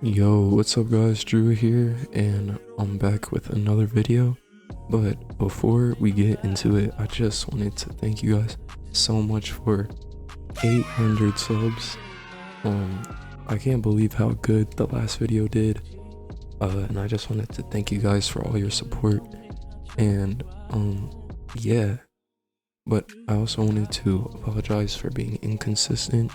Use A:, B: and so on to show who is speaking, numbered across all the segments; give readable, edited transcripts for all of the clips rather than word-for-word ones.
A: Yo, what's up guys, Drew here, and I'm back with another video. But before we get into it, I just wanted to thank you guys so much for 800 subs. I can't believe how good the last video did. And I just wanted to thank you guys for all your support. And yeah. But I also wanted to apologize for being inconsistent.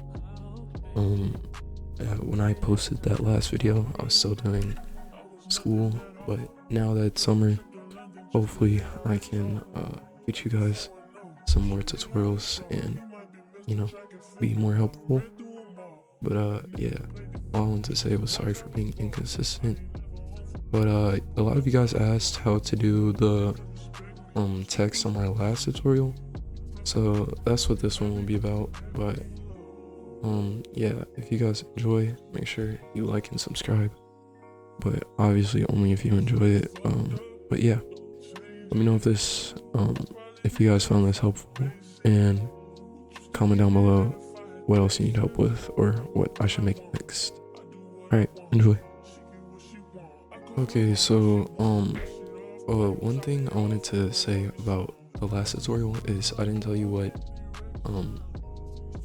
A: When I posted that last video, I was still doing school, but now that it's summer, hopefully I can teach you guys some more tutorials and, be more helpful. But yeah, all I wanted to say was sorry for being inconsistent. But a lot of you guys asked how to do the text on my last tutorial, so that's what this one will be about. But yeah, if you guys enjoy, make sure you like and subscribe, but obviously only if you enjoy it. But yeah, let me know if you guys found this helpful, and comment down below what else you need help with or what I should make next. All right, enjoy. Okay, so one thing I wanted to say about the last tutorial is I didn't tell you what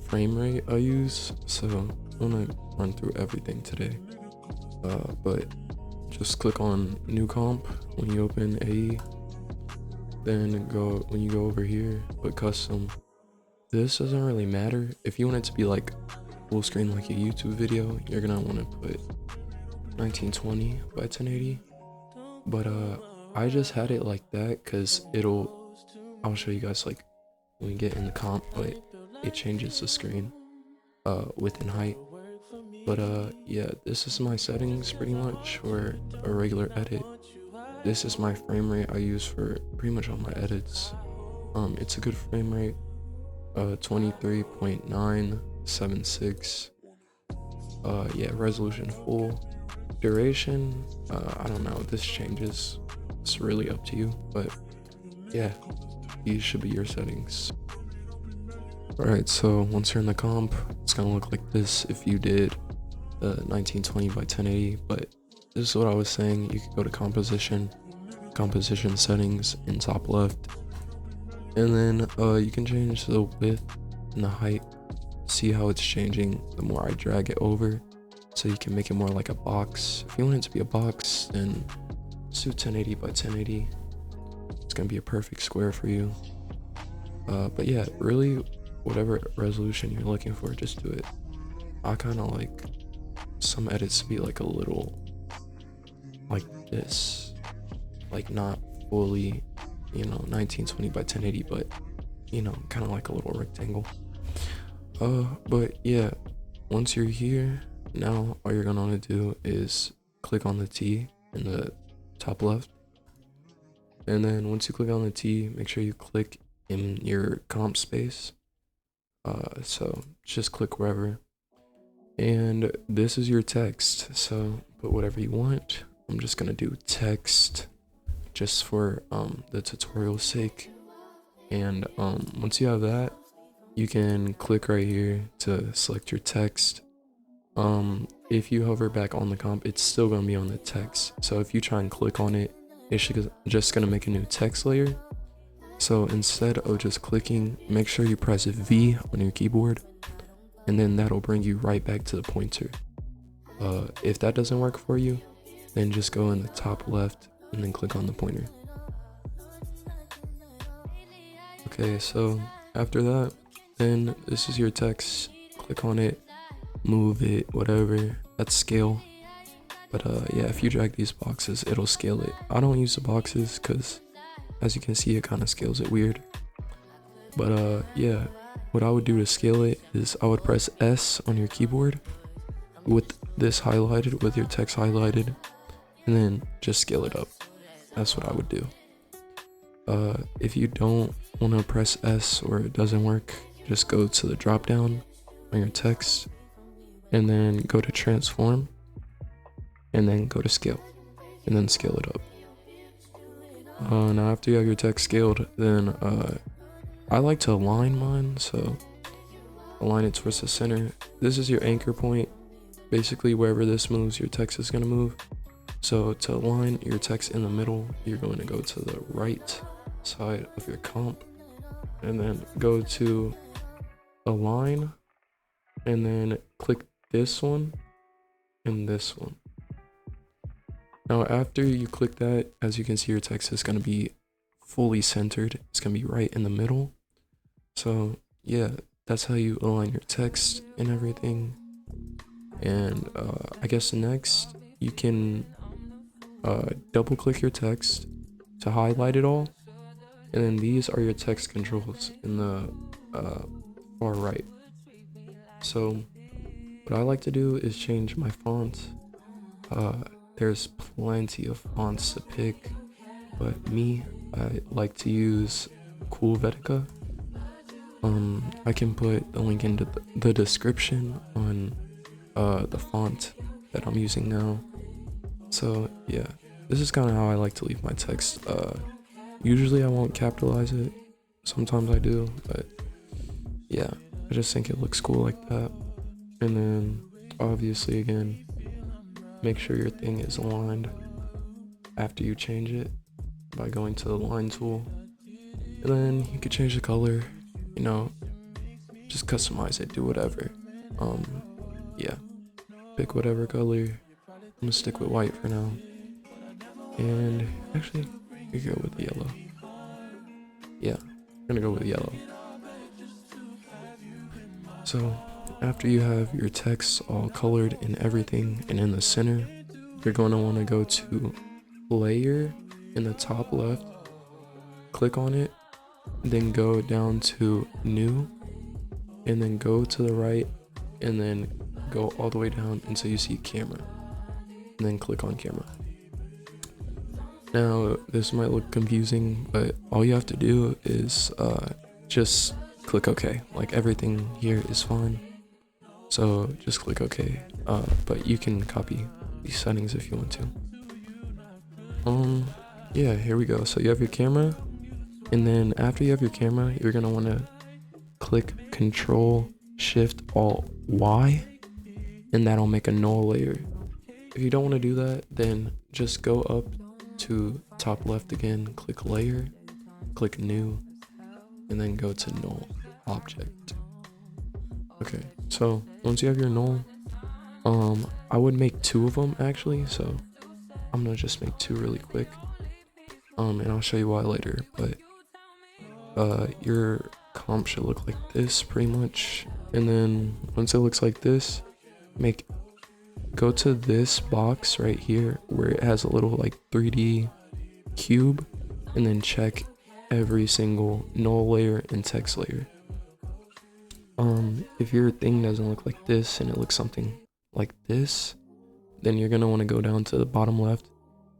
A: frame rate I use, so I'm gonna run through everything today. But just click on new comp when you open AE, then when you go over here, put custom. This doesn't really matter. If you want it to be like full screen like a YouTube video, you're gonna want to put 1920 by 1080. But I just had it like that because I'll show you guys like when we get in the comp, but it changes the screen width and height. But yeah, this is my settings pretty much for a regular edit. This is my frame rate I use for pretty much all my edits. It's a good frame rate, 23.976. Yeah, resolution full. Duration, I don't know, this changes. It's really up to you, but yeah, these should be your settings. Alright, so once you're in the comp, it's gonna look like this if you did 1920 by 1080, but this is what I was saying. You could go to composition settings in top left, and then you can change the width and the height. See how it's changing the more I drag it over, so you can make it more like a box. If you want it to be a box, then let's do 1080 by 1080. It's gonna be a perfect square for you. But yeah, really, whatever resolution you're looking for, just do it. I kind of like some edits to be like a little like this, like not fully 1920 by 1080, but kind of like a little rectangle. But yeah, once you're here, now all you're gonna want to do is click on the T in the top left, and then once you click on the T, make sure you click in your comp space. So just click wherever, and this is your text. So put whatever you want. I'm just gonna do text just for the tutorial's sake. And once you have that, you can click right here to select your text. If you hover back on the comp, it's still gonna be on the text. So if you try and click on it, it's just gonna make a new text layer. So instead of just clicking, make sure you press V on your keyboard, and then that'll bring you right back to the pointer. If that doesn't work for you, then just go in the top left and then click on the pointer. Okay, so after that, then this is your text. Click on it, move it, whatever. That's scale. But yeah, if you drag these boxes, it'll scale it. I don't use the boxes because, as you can see, it kind of scales it weird. But yeah, what I would do to scale it is I would press S on your keyboard with this highlighted, with your text highlighted, and then just scale it up. That's what I would do. If you don't want to press S or it doesn't work, just go to the drop down on your text, and then go to transform, and then go to scale, and then scale it up. Now after you have your text scaled, then I like to align mine, so align it towards the center. This is your anchor point. basically wherever this moves, your text is going to move. So to align your text in the middle, you're going to go to the right side of your comp and then go to align and then click this one and this one. Now after you click that, as you can see, your text is going to be fully centered. It's going to be right in the middle. So yeah, that's how you align your text and everything. And I guess next you can double click your text to highlight it all, and then these are your text controls in the far right. So what I like to do is change my font. There's plenty of fonts to pick, but me, I like to use Coolvetica. I can put the link into the description on the font that I'm using now. So yeah, this is kind of how I like to leave my text. Usually I won't capitalize it, sometimes I do, but yeah, I just think it looks cool like that. And then obviously again, make sure your thing is aligned after you change it by going to the line tool, and then you could change the color, you know, just customize it, do whatever. Yeah, pick whatever color. I'm gonna stick with white for now, and actually we could go with yellow. Yeah, I'm gonna go with yellow. So after you have your text all colored and everything and in the center, you're going to want to go to layer in the top left, click on it, then go down to new, and then go to the right, and then go all the way down until you see camera, and then click on camera. Now this might look confusing, but all you have to do is just click OK. Like everything here is fine, so just click OK. But you can copy these settings if you want to. Yeah, here we go. So you have your camera, and then after you have your camera, you're gonna want to click Control Shift Alt Y, and that'll make a null layer. If you don't want to do that, then just go up to top left again, click layer, click new, and then go to null object. Okay, so once you have your null, I would make 2 of them actually, so I'm gonna just make 2 really quick, and I'll show you why later. But your comp should look like this pretty much, and then once it looks like this, go to this box right here where it has a little like 3D cube, and then check every single null layer and text layer. If your thing doesn't look like this and it looks something like this, then you're gonna want to go down to the bottom left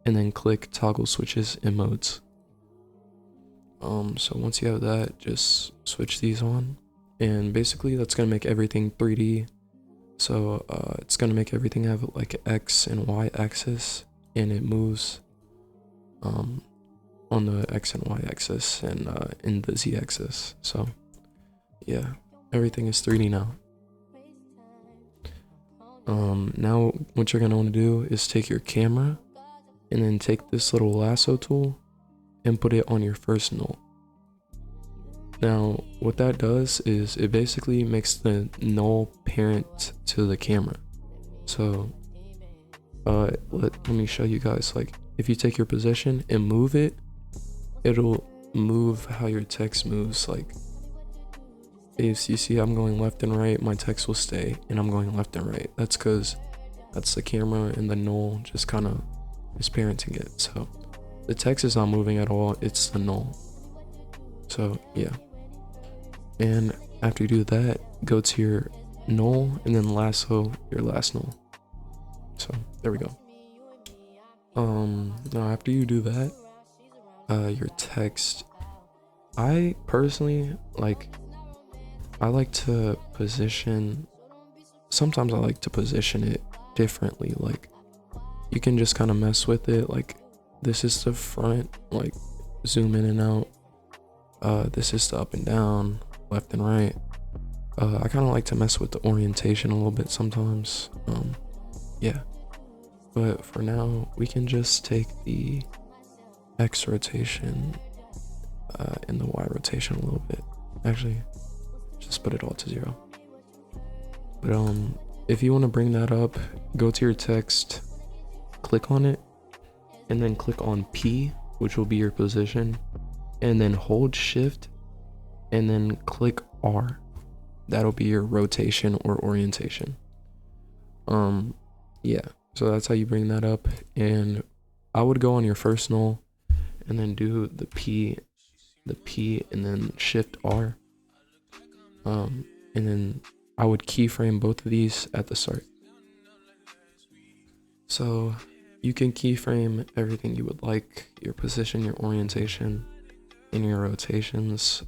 A: and then click toggle switches and modes. So once you have that, just switch these on, and basically that's gonna make everything 3D. So it's gonna make everything have like an X and Y axis, and it moves on the X and Y axis and in the Z axis. So yeah, everything is 3D now. Now what you're gonna want to do is take your camera and then take this little lasso tool and put it on your first null. Now what that does is it basically makes the null parent to the camera. So let me show you guys. Like if you take your position and move it, it'll move how your text moves. Like if you see I'm going left and right, my text will stay, and I'm going left and right. That's because that's the camera, and the null just kind of is parenting it. So the text is not moving at all, it's the null. So yeah, and after you do that, go to your null and then lasso your last null. So there we go. Now after you do that, your text, I personally I like to position, sometimes I like to position it differently. Like you can just kind of mess with it. Like this is the front, like zoom in and out. This is the up and down, left and right. I kind of like to mess with the orientation a little bit sometimes. Yeah, but for now we can just take the X rotation and the Y rotation a little bit. Actually, just put it all to 0. But if you want to bring that up, go to your text, click on it, and then click on P, which will be your position, and then hold shift and then click R. That'll be your rotation or orientation. Yeah, so that's how you bring that up. And I would go on your first null and then do the P and then shift R. And then I would keyframe both of these at the start. So you can keyframe everything you would like, your position, your orientation, and your rotations.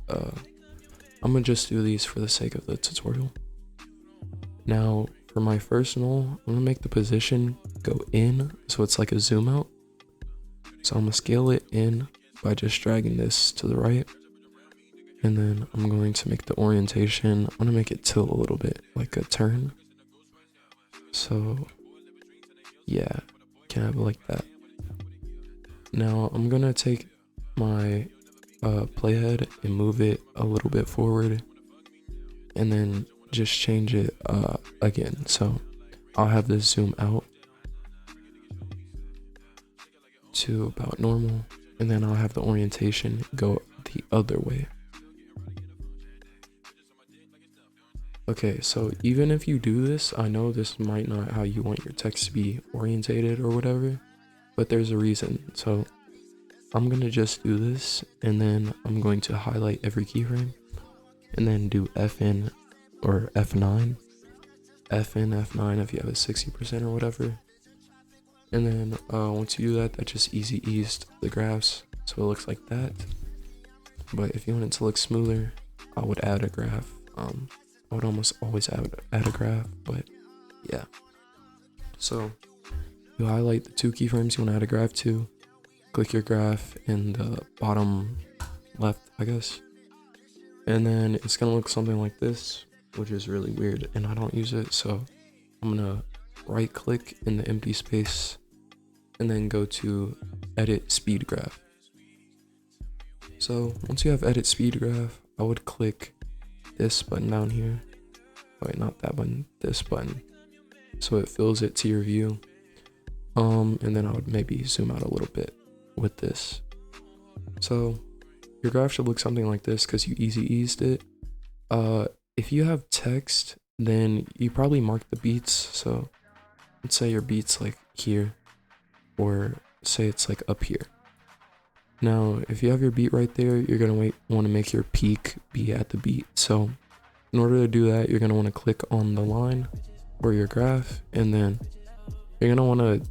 A: I'm gonna just do these for the sake of the tutorial. Now for my first null, I'm gonna make the position go in, so it's like a zoom out. So I'm gonna scale it in by just dragging this to the right. And then I'm going to make the orientation, I'm gonna make it tilt a little bit, like a turn. So yeah, can have it like that. Now I'm gonna take my playhead and move it a little bit forward, and then just change it again. So I'll have this zoom out to about normal, and then I'll have the orientation go the other way. Okay, so even if you do this, I know this might not how you want your text to be orientated or whatever, but there's a reason. So I'm gonna just do this, and then I'm going to highlight every keyframe, and then do FN or F9, F9 if you have a 60% or whatever. And then once you do that, that just easy eased the graphs, so it looks like that. But if you want it to look smoother, I would add a graph. I would almost always add a graph, but yeah. So you highlight the 2 keyframes you want to add a graph to, click your graph in the bottom left, I guess. And then it's gonna look something like this, which is really weird, and I don't use it, so I'm gonna right click in the empty space and then go to edit speed graph. So once you have edit speed graph, I would click this button down here. Wait, not that button, this button, so it fills it to your view. And then I would maybe zoom out a little bit with this. So your graph should look something like this because you easy eased it. If you have text, then you probably mark the beats. So let's say your beat's like here, or say it's like up here. Now if you have your beat right there, you're gonna want to make your peak be at the beat. So in order to do that, you're gonna want to click on the line or your graph, and then you're gonna want to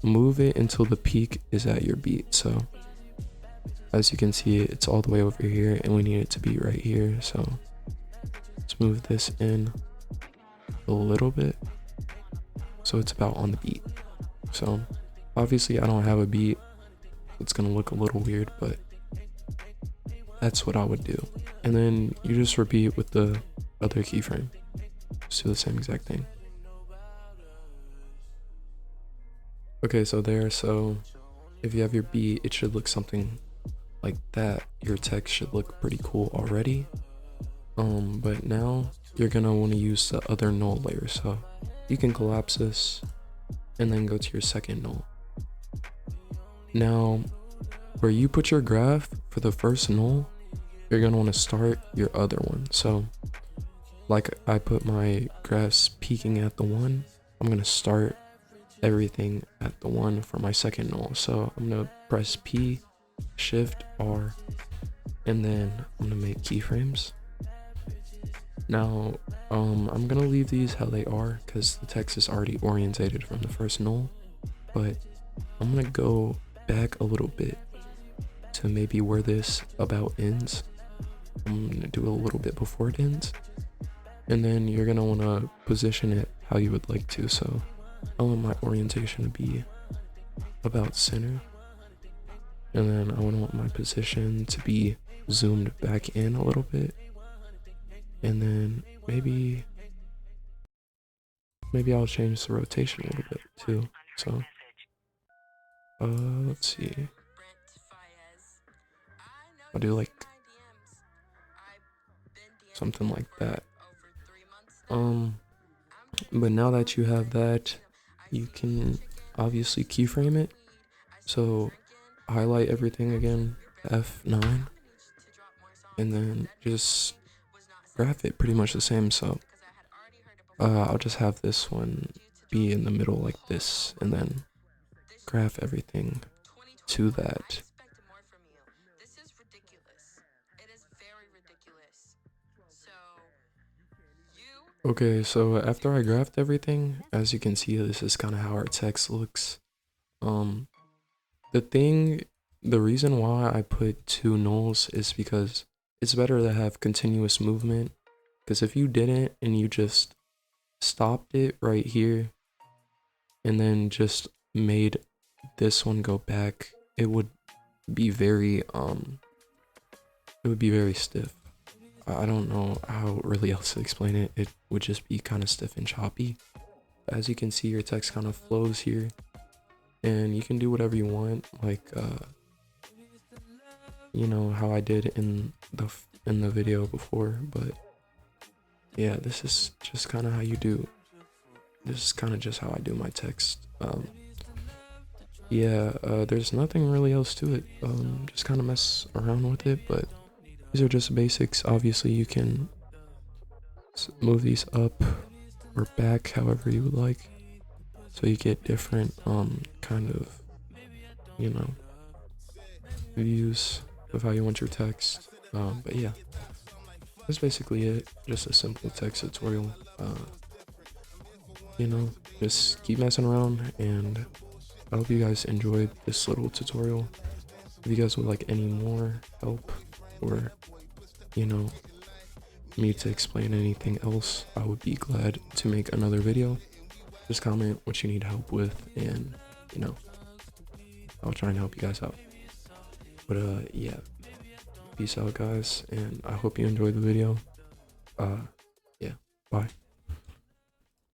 A: move it until the peak is at your beat. So as you can see, it's all the way over here, and we need it to be right here. So let's move this in a little bit so it's about on the beat. So obviously I don't have a beat, it's gonna look a little weird, but that's what I would do. And then you just repeat with the other keyframe, just do the same exact thing. Okay, so if you have your beat, it should look something like that. Your text should look pretty cool already. But now you're gonna want to use the other null layer. So you can collapse this and then go to your second null. Now where you put your graph for the first null, you're gonna want to start your other one. So like I put my graphs peaking at the 1, I'm gonna start everything at the 1 for my second null. So I'm gonna press P, Shift R, and then I'm gonna make keyframes. Now I'm gonna leave these how they are because the text is already orientated from the first null, but I'm gonna go back a little bit to maybe where this about ends. I'm gonna do a little bit before it ends, and then you're gonna want to position it how you would like to. So I want my orientation to be about center, and then I want my position to be zoomed back in a little bit, And then maybe I'll change the rotation a little bit too. So let's see. I'll do like something like that. But now that you have that, you can obviously keyframe it. So highlight everything again, F9, and then just graph it pretty much the same. So I'll just have this one be in the middle like this, and then graph everything to that. Okay, so after I graphed everything, as you can see, this is kind of how our text looks. The reason why I put 2 nulls is because it's better to have continuous movement. Because if you didn't and you just stopped it right here and then just made this one go back, it would be very stiff. I don't know how really else to explain it. It would just be kind of stiff and choppy. As you can see, your text kind of flows here, and you can do whatever you want, like you know how I did in the video before. But yeah, this is just kind of how you do. This is kind of just how I do my text. There's nothing really else to it. Just kind of mess around with it, but these are just basics. Obviously, you can move these up or back however you would like, so you get different kind of, you know, views of how you want your text. But yeah, that's basically it. Just a simple text tutorial. You know, just keep messing around, and I hope you guys enjoyed this little tutorial. If you guys would like any more help, or you know, me to explain anything else, I would be glad to make another video. Just comment what you need help with, and you know, I'll try and help you guys out. But yeah, peace out guys, and I hope you enjoyed the video. Yeah, bye.